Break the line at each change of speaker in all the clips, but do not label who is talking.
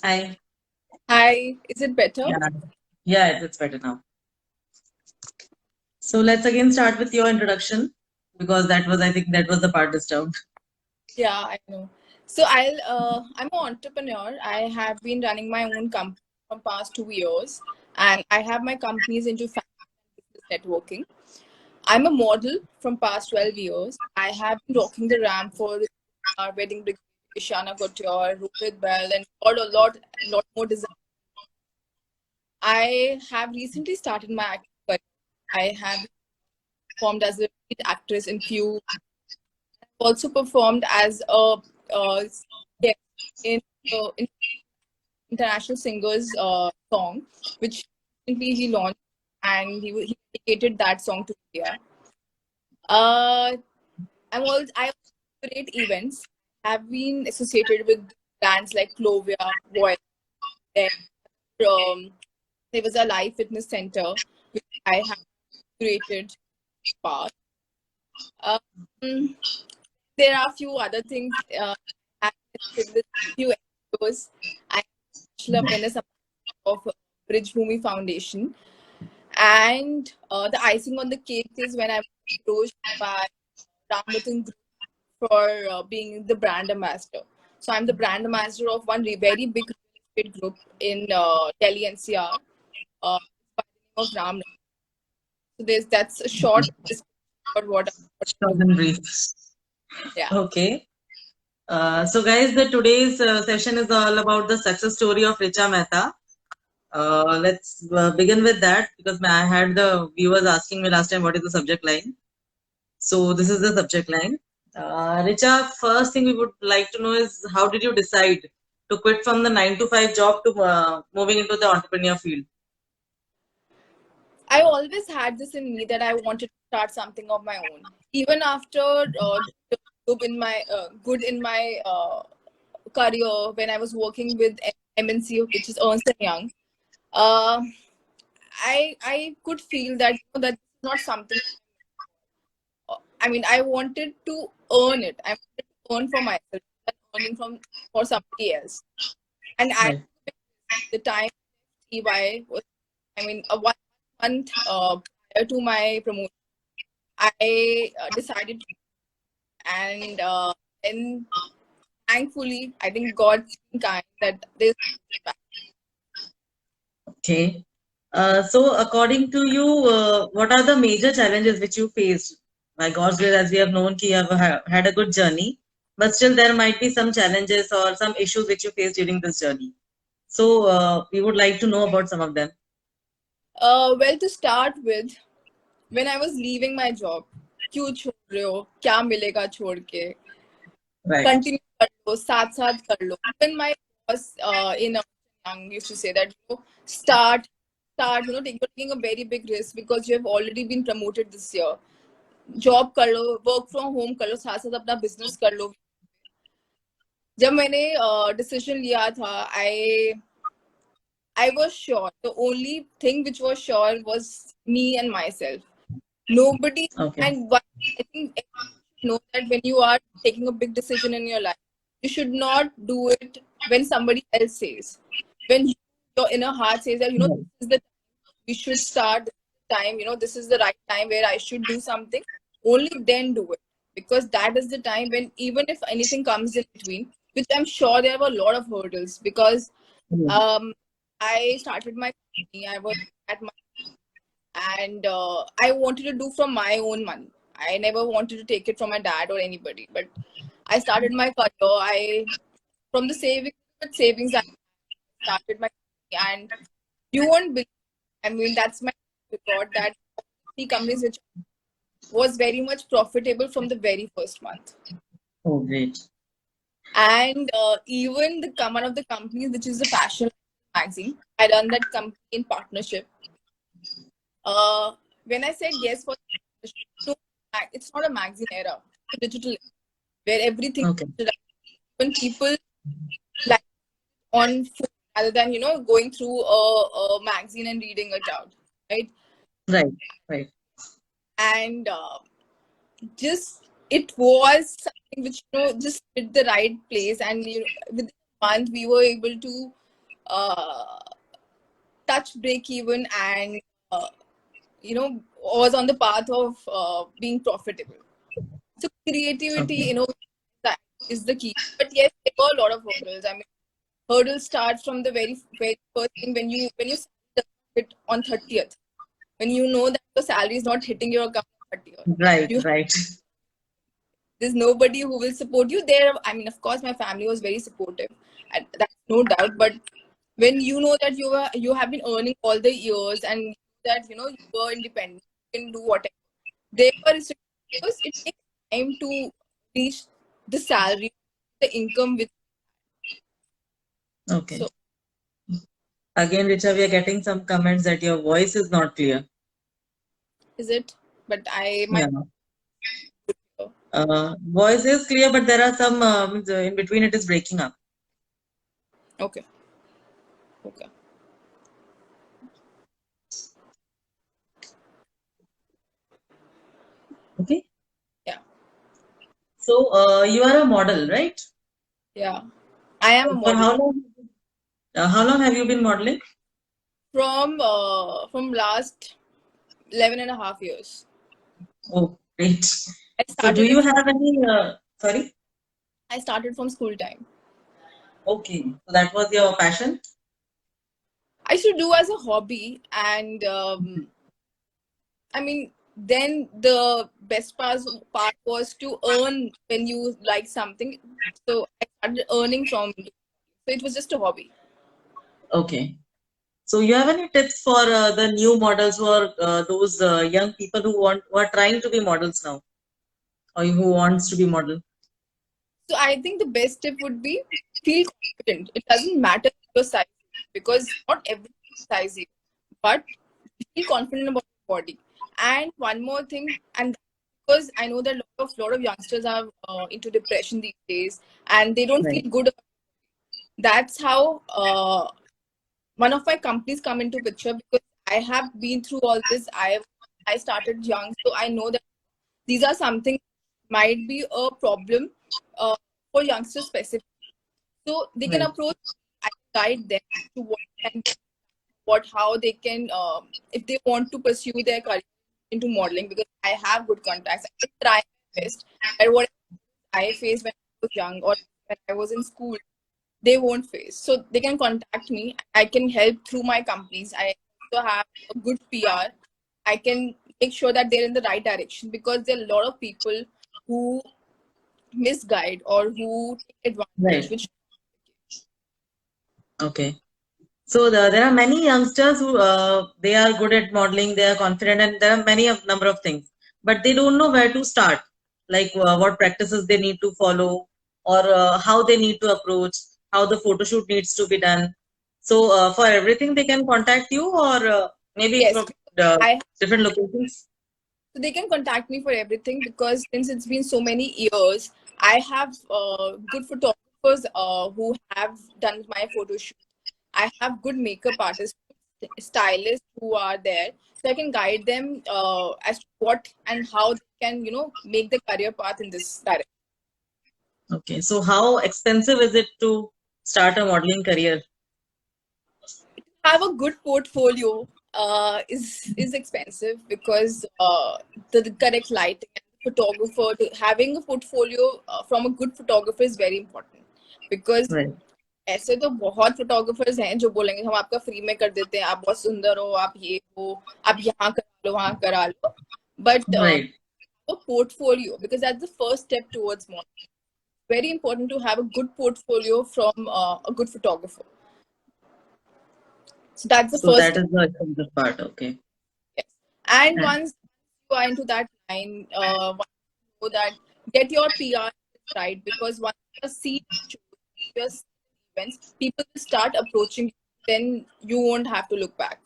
Hi.
Hi, is it better?
Yeah. Yeah, it's better now. So let's again start with your introduction because I think that was the part disturbed.
Yeah, I know. So I'm an entrepreneur. I have been running my own company for past 2 years, and I have my companies into family business networking. I'm a model from past 12 years. I have been rocking the ramp for our wedding brigade, Ishana Couture, Rohit Bell, and lot more design. I have recently started my acting career. I have performed as a lead actress in few. Also performed as a guest in international singers song, which recently he launched, and he dedicated that song to India. Uh, I also curate events. Have been associated with brands like Clovia, Voice. Um, there was a live fitness center which I have curated past. Um, there are a few other things. I have with few NGOs. I am Bachelor of Venice of Bridge Bhumi Foundation. And the icing on the cake is when I was approached by Ramatan Group for being the brand ambassador. So I'm the brand ambassador of one very big real estate group in Delhi NCR by the name of Ram. So that's a short description about what I
Short
do.
and brief.
Yeah.
Okay. So guys, the today's session is all about the success story of Richa Mehta. Let's begin with that because I had the viewers asking me last time what is the subject line. So this is the subject line. Richa, first thing we would like to know is how did you decide to quit from the 9 to 5 job to moving into the entrepreneur field?
I always had this in me that I wanted to start something of my own. Even after good in my career when I was working with MNC, which is Ernst and Young, uh, I could feel that that's not something. I mean, I wanted to earn it. I wanted to earn for myself, and earning from for somebody else. And I
Right.
the time EY was, I mean, a 1 month prior to my promotion, I decided, and then thankfully, I think God's been kind that there's
Okay. So according to you, what are the major challenges which you faced? By God's grace, as we have known, you have had a good journey, but still there might be some challenges or some issues which you faced during this journey. So we would like to know about some of them.
well, to start with, when I was leaving my job, क्यों छोड़ रहे हो क्या मिलेगा छोड़ के
Right.
Continue कर लो साथ साथ कर लो even my boss in a young used to say that start taking a very big risk because you have already been promoted this year job कर लो वर्क फ्रॉम होम कर लो साथ साथ अपना बिजनेस कर लो जब मैंने डिसीजन लिया था I was sure the only thing which was sure was me and myself. Nobody,
Okay.
and what I think everyone should know that when you are taking a big decision in your life, you should not do it when somebody else says. When your inner heart says that,
Right.
this is the time we should start, this is the time, this is the right time where I should do something, only then do it. Because that is the time when, even if anything comes in between, which I'm sure there were a lot of hurdles because
Mm.
um, I started my company. I was at my and I wanted to do from my own money. I never wanted to take it from my dad or anybody. But I started my career. I from the savings I started my company, and you won't believe. I mean, that's my record that the companies which was very much profitable from the very first month.
Oh, great.
And even one of the companies, which is the fashion magazine, I run that company in partnership. Uh, when I said yes for no, it's not a magazine era, it's a digital era where everything
Okay.
is digital. When people like on phone rather than going through a magazine and reading it out, right?
Right. Right.
And just it was something which just hit the right place, and within a month we were able to. touch break even and was on the path of being profitable. So creativity,
Okay.
that is the key. But yes, there were a lot of hurdles. I mean, hurdles start from the very first thing when you hit on 30th, when you know that your salary is not hitting your account on 30th.
Right,
You
right.
There's nobody who will support you there. I mean, of course, my family was very supportive, and that's no doubt. But when you know that you have been earning all the years and that you were independent, you can do whatever. There were restrictions because it takes time to reach the salary, the income with.
Okay.
So
Again, Richa, we are getting some comments that your voice is not clear.
is it? But my
Yeah. Voice is clear, but there are some in between it is breaking up.
okay, okay.
Okay.
Yeah,
So you are a model, right?
yeah. I am a
For
model
how long? How long have you been modeling?
from last 11 and a half years.
Oh, great.
I
So do
started
you
it.
have any? Sorry.
I started from school time.
Okay. So that was your passion.
I should do as a hobby, and I mean, then the best part was to earn when you like something. So I started earning from it. So it was just a hobby.
Okay. So you have any tips for the new models or those young people who are trying to be models now, or who wants to be model?
So I think the best tip would be feel confident. It doesn't matter your size because not every size you, but feel confident about your body. And one more thing, and because I know that a lot of youngsters are into depression these days, and they don't feel
Right.
good. That's how one of my companies come into picture because I have been through all this. I started young, so I know that these are something might be a problem uh, for youngsters specifically. So they can
Right.
approach. I guide them to what can how they can if they want to pursue their career into modeling because I have good contacts. I can try my best. And what I faced when I was young or when I was in school, they won't face. So they can contact me. I can help through my companies. I also have a good PR. I can make sure that they're in the right direction because there are a lot of people who misguide or who take advantage,
Right.
which
Okay. So there are many youngsters who they are good at modeling, they are confident, and there are many number of things, but they don't know where to start, like what practices they need to follow, or how they need to approach, how the photo shoot needs to be done. So for everything, they can contact you, or maybe
yes,
from the
I
different locations.
so they can contact me for everything because since it's been so many years, I have good photographers who have done my photo shoot. I have good makeup artists, stylists who are there, so I can guide them as to what and how they can, make the career path in this direction.
Okay, so how expensive is it to start a modeling career?
Have a good portfolio is expensive because the correct lighting and photographer having a portfolio from a good photographer is very important because
Right.
ऐसे तो बहुत photographers हैं जो बोलेंगे हम आपका free में कर देते हैं आप बहुत सुंदर हो आप ये हो आप यहाँ करा लो वहाँ करा लो but
Right.
a portfolio because that's the first step towards modeling. Very important to have a good portfolio from a good photographer. So that's the
So
first
that
step.
is the expensive part. Okay.
Yes. And
And-
once you are into that line, once you know that get your PR right because once you see your events, people will start approaching you. Then you won't have to look back.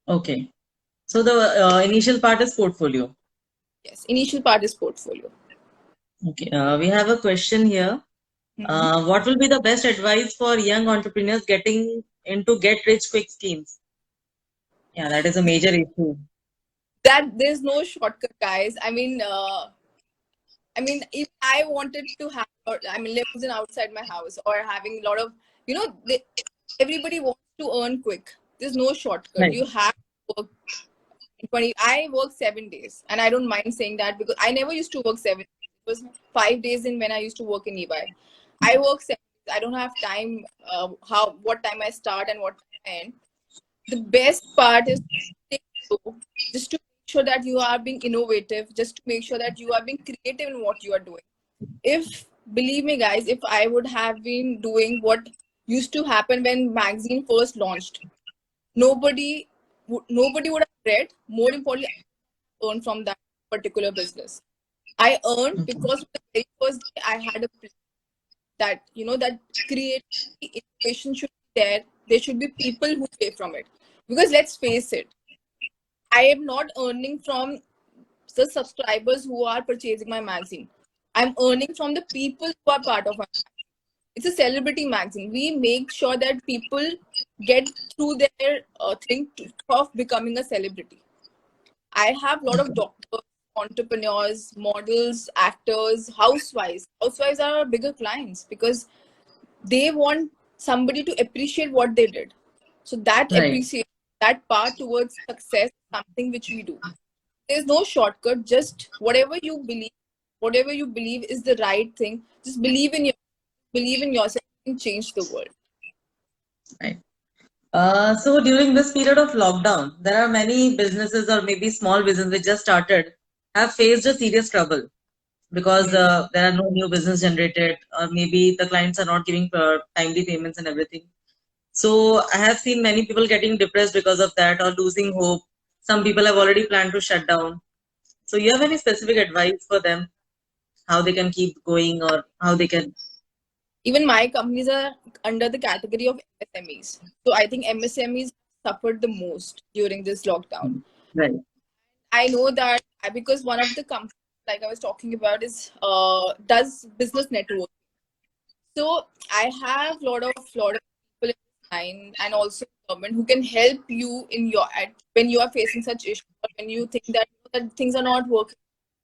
Okay. So the initial part is portfolio.
Yes, initial part is portfolio.
Okay. We have a question here.
Hmm.
What will be the best advice for young entrepreneurs getting into get rich quick schemes? Yeah, that is a major issue.
That there's no shortcut, guys. If I wanted to have, or, I mean, limousine outside my house or having a lot of, you know, everybody wants to earn quick. There's no shortcut.
Right.
You have to work 20. I work 7 days, and I don't mind saying that because I never used to work 7 days. It was 5 days in when I used to work in EY. I work 7 days. I don't have time. What time I start and what time I end. The best part is to take it slow, just to make sure that you are being innovative, just to make sure that you are being creative in what you are doing. If believe me, guys, if I would have been doing what used to happen when magazine first launched, nobody would have read. More importantly, I earned from that particular business. I earned
Okay.
because the very first day I had a plan that that creativity, innovation should be there. There should be people who pay from it. Because let's face it, I am not earning from the subscribers who are purchasing my magazine. I'm earning from the people who are part of it. It's a celebrity magazine. We make sure that people get through their of becoming a celebrity. I have a lot of
Okay.
doctors, entrepreneurs, models, actors, housewives. Housewives are our bigger clients because they want somebody to appreciate what they did. So that
Right.
appreciation, that part towards success, is something which we do. There's no shortcut. Just whatever you believe is the right thing. Just believe in yourself and change the world.
Right. So during this period of lockdown, there are many businesses or maybe small businesses which just started have faced a serious trouble because there are no new business generated, or maybe the clients are not giving timely payments and everything. So I have seen many people getting depressed because of that or losing hope. Some people have already planned to shut down. So you have any specific advice for them, how they can keep going or how they can?
Even my companies are under the category of MSMEs. So I think MSMEs suffered the most during this lockdown.
Right.
I know that because one of the companies, like I was talking about, is does business network. So I have lot of people in this line and also government who can help you in when you are facing such issues or when you think that things are not working.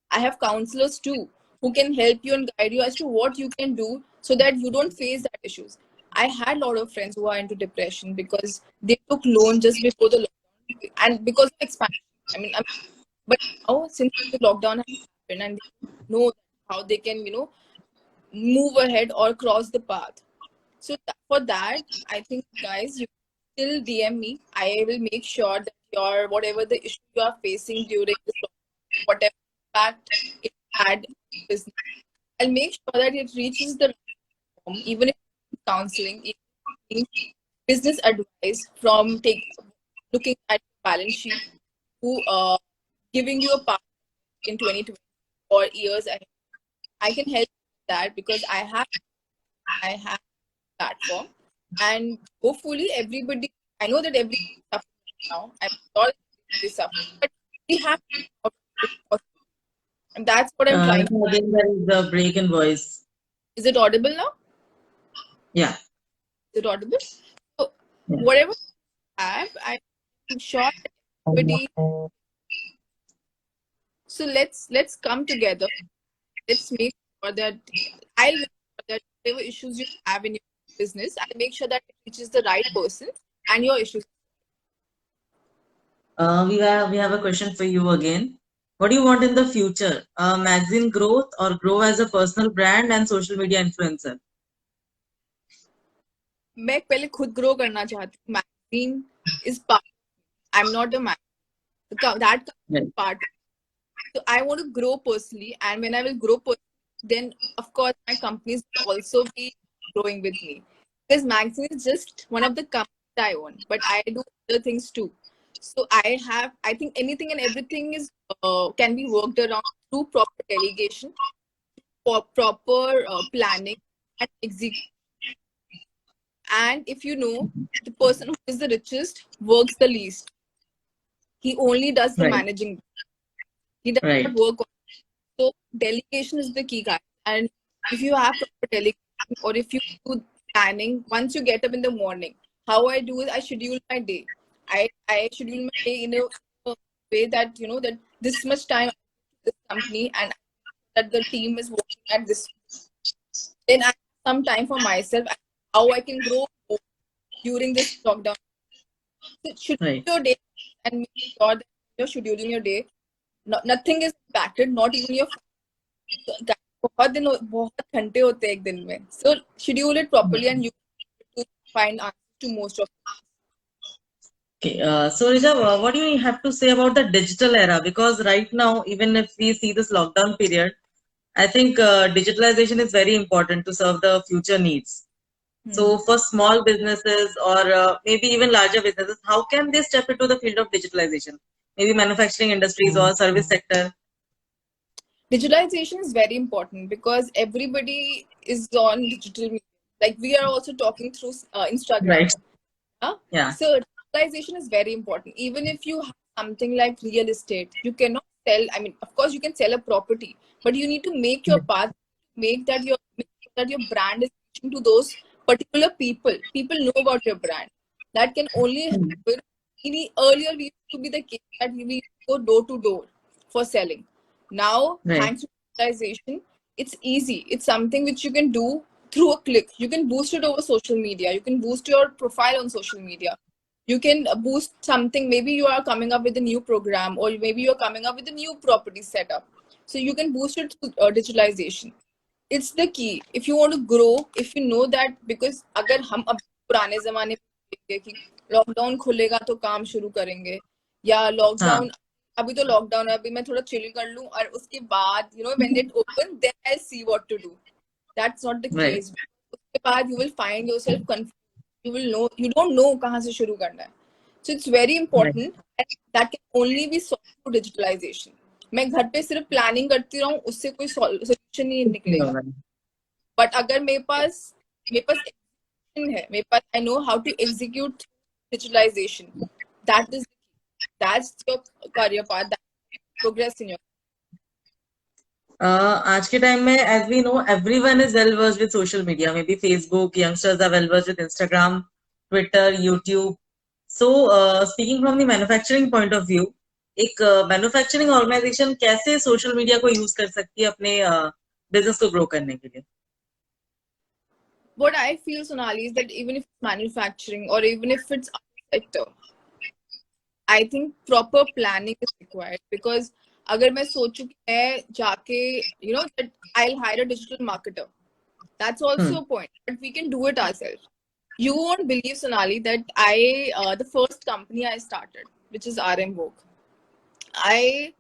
I have counselors too who can help you and guide you as to what you can do so that you don't face that issues. I had a lot of friends who are into depression because they took loan just before the lockdown and because of expansion. But now since the lockdown has happened and they know how they can move ahead or cross the path. So for that, I think guys, you still DM me. I will make sure that your whatever the issue you are facing during this lockdown, whatever impact it had in business, I'll make sure that it reaches the right form, even if it's counseling, even if it's business advice from looking at balance sheet to giving you a path in 2020 or years ahead. I can help with that because I have platform and hopefully everybody. I know that everybody is suffering now. I'm sure everybody is suffering, but we have to make it possible. And that's what I'm trying.
So again, there is a break in voice.
Is it audible now?
Yeah.
Is it audible? So
Yeah.
whatever I have, I'm sure that everybody. So let's come together. Let's make sure that I'll make sure that whatever issues you have in your business, I'll make sure that it reaches the right person and your issues.
We have a question for you again. What do you want in the future? Magazine growth or grow as a personal brand and social media influencer?
मैं पहले खुद grow करना चाहती हूँ. Magazine is part. I'm not a man. That
Right.
part. So I want to grow personally, and when I will grow personally, then of course my companies will also be growing with me. Because magazine is just one of the companies I own, but I do other things too. So I think anything and everything is can be worked around through proper delegation, for proper planning and execution. And if you know, the person who is the richest works the least. He only does the
Right.
managing. He does not
Right.
work on. So delegation is the key, guys. And if you have proper delegation or if you do planning, once you get up in the morning, how I do is I schedule my day. I schedule my day in a way that that this much time this company and that the team is working at this. Then I have some time for myself. How I can grow more during during this lockdown. So schedule
Right.
your day and make sure that you're scheduling your day. Nothing is impacted, not even your phone. बहुत घंटे होते हैं एक दिन में. So schedule it properly and you will find answers to most of it.
Okay, so Richa, what do you have to say about the digital era? Because right now, even if we see this lockdown period, I think digitalization is very important to serve the future needs. So for small businesses or maybe even larger businesses, how can they step into the field of digitalization? Maybe manufacturing industries or service sector.
Digitalization is very important because everybody is on digital media. Like we are also talking through Instagram.
Right. Yeah.
So digitalization is very important. Even if you have something like real estate, you cannot sell. I mean, of course, you can sell a property, but you need to make your path, make sure that your brand is reaching to those particular people. People know about your brand. That can only happen. Earlier, we used to be the case that we used to go door to door for selling. Now,
Right.
thanks to digitalization, it's easy. It's something which you can do through a click. You can boost it over social media. You can boost your profile on social media. You can boost something. Maybe you are coming up with a new program, or maybe you're coming up with a new property setup. So you can boost it through digitalization. It's the key. If you want to grow, if you know that, because अगर हम अब पुराने जमाने में देखेंगे कि lockdown खुलेगा तो काम शुरू करेंगे, या
हाँ.
लॉकडाउन अभी तो लॉकडाउन है, अभी मैं थोड़ा चिल कर लूं और उसके बाद when it open then I'll see what to do. That's not the
Right.
case. उसके बाद you will find yourself confused. You don't know कहाँ से शुरू करना है. So it's very
Right.
important, and that can only be solved through digitalization. मैं घर पे सिर्फ प्लानिंग करती रहूं, उससे कोई सोल्यूशन नहीं निकलेगा. बट अगर मेरे पास execution है, मेरे पास I know how to execute digitalization. That's your career path. That's progress in your.
आज के टाइम में as we know everyone is well versed with social media. Maybe Facebook, youngsters are well versed with Instagram, Twitter, YouTube. So speaking from the manufacturing point of view, एक manufacturing organisation कैसे social media को use कर सकती है अपने business को grow करने के लिए?
What I feel, Sonali, is that even if it's manufacturing or even if it's other sector, I think proper planning is required. Because अगर मैं सोचूं कि मैं जाके that I'll hire a digital marketer, that's also a point. But we can do it ourselves. You won't believe, Sonali, that the first company I started, which is RM Vogue, I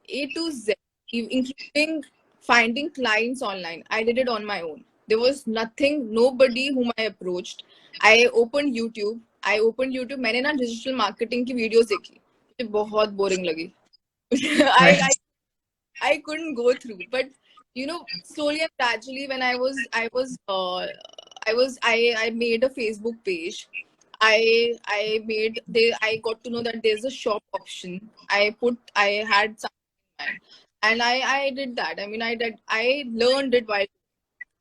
A to Z, including finding clients online, I did it on my own. There was nobody whom I approached. I opened YouTube. मैंने ना digital marketing की videos देखी. मुझे बहुत boring लगी. I couldn't go through. But slowly and gradually, when I made a Facebook page. I got to know that there's a shop option. I had something in mind, and I did that. I mean, I learned it while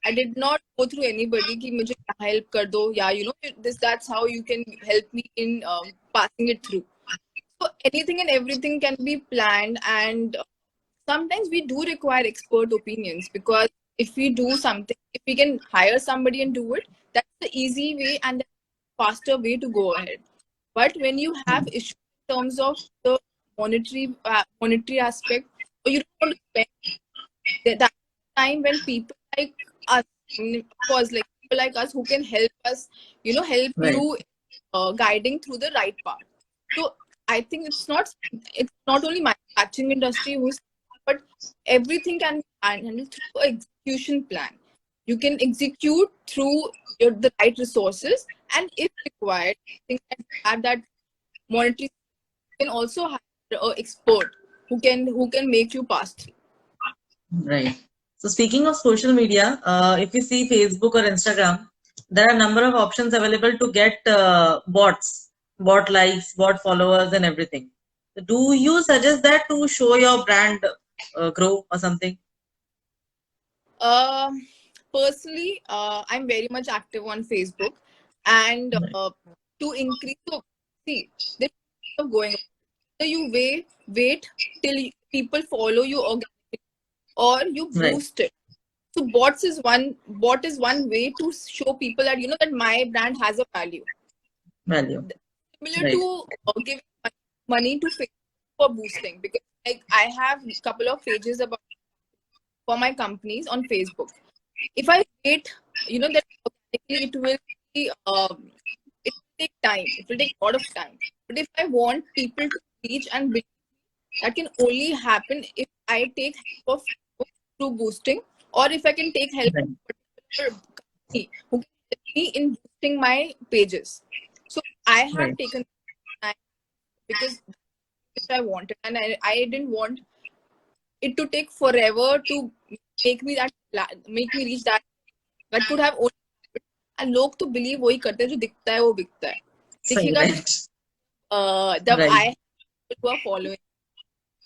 I did not go through anybody कि मुझे help कर दो, या that's how you can help me in passing it through. So anything and everything can be planned, and sometimes we do require expert opinions, because if we do something, if we can hire somebody and do it, that's the easy way and the faster way to go ahead. But when you have issues in terms of the monetary aspect, or you don't want to spend that time when people like us, of course, like people like us who can help us, help
Right.
you guiding through the right path. So I think it's not only manufacturing industry but everything can be handled through an execution plan. You can execute through the right resources, and if required, I think that have that monetary, you can also hire an expert who can make you pass through.
Right. So speaking of social media, if you see Facebook or Instagram, there are a number of options available to get bot likes, bot followers, and everything. Do you suggest that to show your brand grow or something?
Personally, I'm very much active on Facebook, and to increase, so see, this is going on. So you wait till people follow you organically, or you
Right.
boost it. So bot is one way to show people that that my brand has a value.
Value.
Similar
Right.
to giving money to Facebook for boosting, because like I have a couple of pages about for my companies on Facebook. If I wait, that organically it will be it will take time. It will take a lot of time. But if I want people to reach and build, that can only happen if I take help of Facebook through boosting, or if I can take help
Right.
of a particular company who can help me in boosting my pages. So I have
Right.
taken time because which I wanted, and I didn't want it to take forever to make me reach that could have only happened. And लोग तो believe वही करते हैं जो दिखता है वो बिकता है.
Say
दिखेगा तो
right.
जब
Right.
I who are following.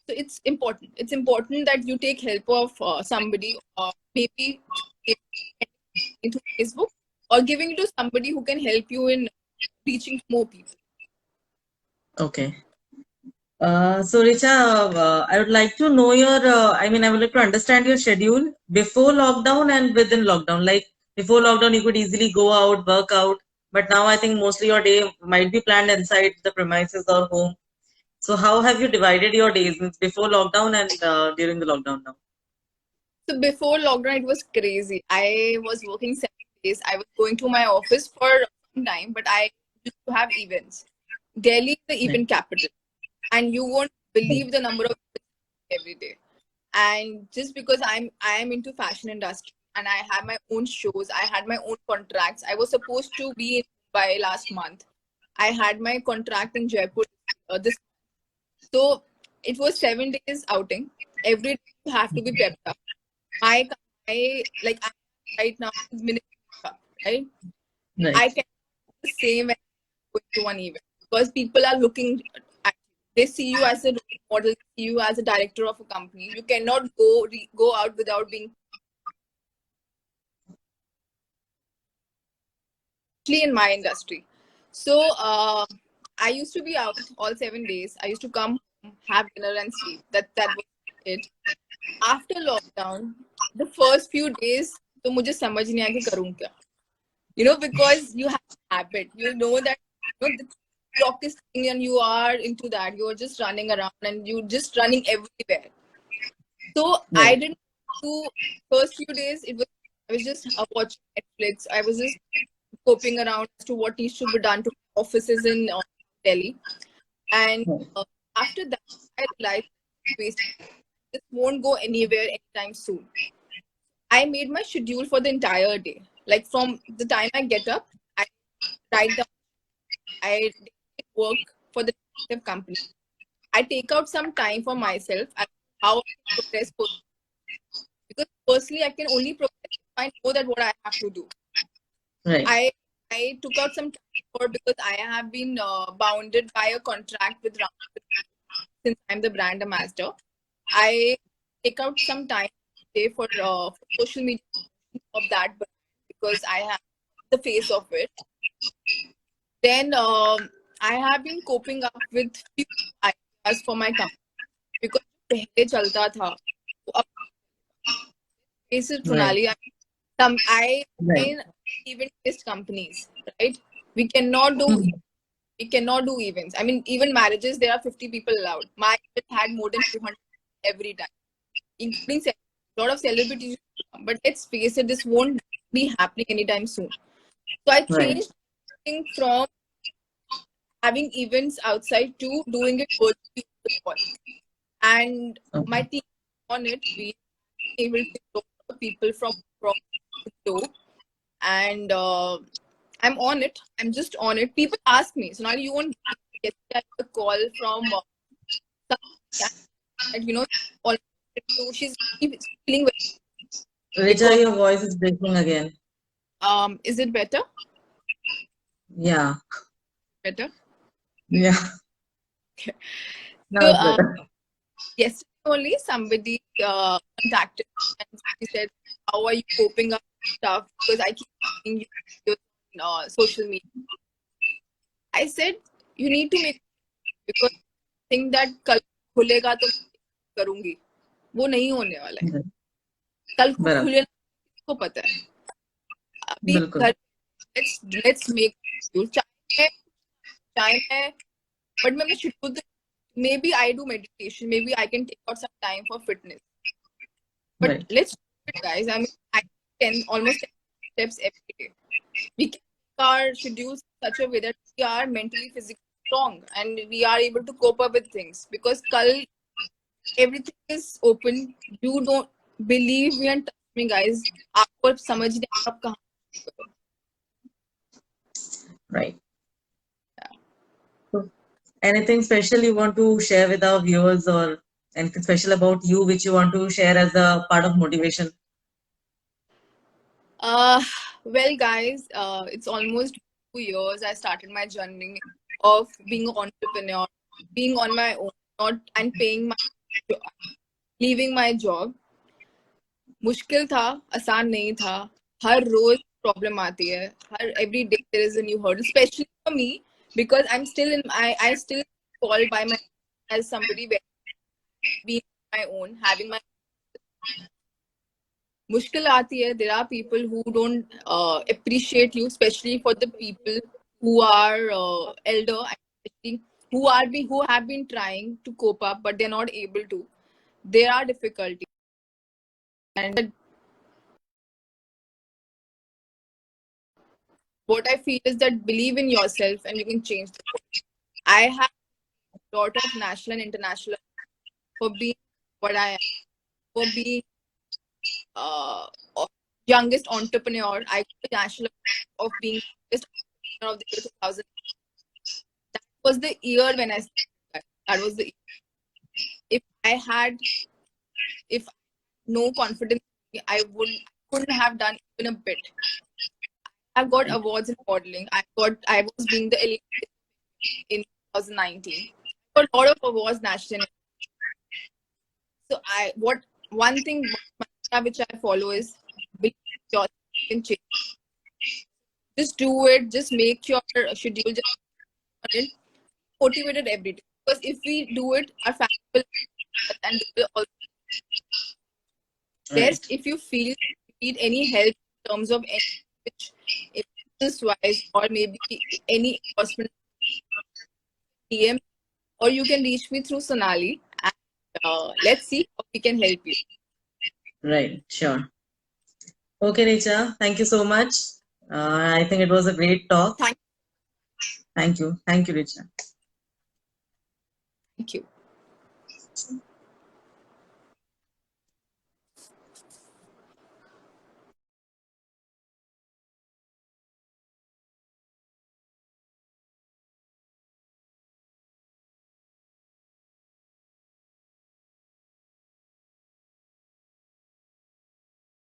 So it's important. It's important that you take help of somebody, or maybe into Facebook, or giving it to somebody who can help you in reaching more people.
Okay. So Richa, I would like to know your, I mean, I would like to understand your schedule before lockdown and within lockdown. Like before lockdown, you could easily go out, work out, but now I think mostly your day might be planned inside the premises or home. So how have you divided your days before lockdown and during the lockdown now?
So before lockdown, it was crazy. I was working 7 days. I was going to my office for some time, but I used to have events. Delhi is the
Right.
event capital, and you won't
Right.
believe the number of events every day. And just because I am into fashion industry and I have my own shows, I had my own contracts. I was supposed to be in Mumbai last month. I had my contract in Jaipur this. So it was 7 days outing. Every day you have to be prepped up. I like I right now is minimum makeup, right?
Right.
I can do the same when going to one event because people are looking at they see you as a role model, see you as a director of a company. You cannot go out without being especially in my industry. So I used to be out all 7 days. I used to come home, have dinner and sleep. That was it. After lockdown, the first few days, तो मुझे समझ नहीं आया कि करूँ क्या. Because you have a habit. You know that the clock is ticking and you are into that. You're just running around and you're just running everywhere. So I
Right.
didn't do first few days. I was just watching Netflix. I was just scoping around as to what needs to be done to offices in Delhi. And
Right.
after that, I realized this won't go anywhere anytime soon. I made my schedule for the entire day. Like from the time I get up, I write down, I work for the company. I take out some time for myself and how I progress because personally I can only progress if I know that what I have to do.
Right.
I took out some time for because I have been bounded by a contract with Ram since I'm the brand ambassador. I take out some time today for social media of that brand because I have the face of it. Then I have been coping up with few ideas for my company because पहले चलता था तो अब basis
Right.
प्रणाली I
Right.
in event-based companies, right? We cannot do
Mhm.
we cannot do events. I mean, even marriages, there are 50 people allowed. My event had more than 200 every time, including a lot of celebrities. But let's face it, this won't be happening anytime soon. So I
Right.
changed thing from having events outside to doing it virtually. And my
Okay.
team on it, we able to talk people from across the globe. And I'm on it. I'm just on it. People ask me, so now you won't get a call from and all she's feeling
Richa,
because
your voice is breaking again.
is it better?
Yeah.
Better.
Yeah.
Okay.
Now
So
it's better.
yesterday only somebody contacted me and she said, "How are you coping up with stuff?" Because I keep seeing you on social media. I said, "You need to make because I think that कल खुलेगा तो करूंगी वो नहीं होने वाला है
Right.
कल को
बराबर.
खुले को पता है अभी
बिल्कुल.
घर let's make चाहे but मैं schedule maybe I do meditation, maybe I can take out some time for fitness. But
Right.
let's do it, guys. I mean, I almost 10 steps every day. We can make our schedules in such a way that we are mentally, physically strong and we are able to cope up with things. Because kal everything is open. You don't believe me and trust me, guys. आपको समझ नहीं आएगा आप कहाँ करो.
Right. So, anything special you want to share with our viewers, or anything special about you which you want to share as a part of motivation?
Well, guys, it's almost 2 years I started my journey of being an entrepreneur, being on my own, not and paying my leaving my job. मुश्किल था, आसान नहीं था. हर रोज problem आती है. Every day there is a new hurdle, especially for me because I'm still I still called by my as somebody being my own, having my मुश्किल आती है. There are people who don't appreciate you, especially for the people who are elder, especially who have been trying to cope up but they're not able to. There are difficulties, and what I feel is that believe in yourself and you can change the world. I have a lot of national and international for being what I am, for being uh, youngest entrepreneur. I got the national of being youngest entrepreneur of the year 2000. That was the year when I started. That was the year. If no confidence, I couldn't have done even a bit. I've got awards in modeling. I was being the elite in 2019. I got a lot of awards nationally. So one thing which I follow is believe yourself can change. Just do it. Just make your schedule. Just motivated every day. Because if we do it, our family will and they will also best. If you feel you need any help in terms of any which business wise or maybe any investment DM, or you can reach me through Sonali and let's see how we can help you.
Right, sure. Okay, Richa, thank you so much. I think it was a great talk. Thank you, Richa.
Thank you.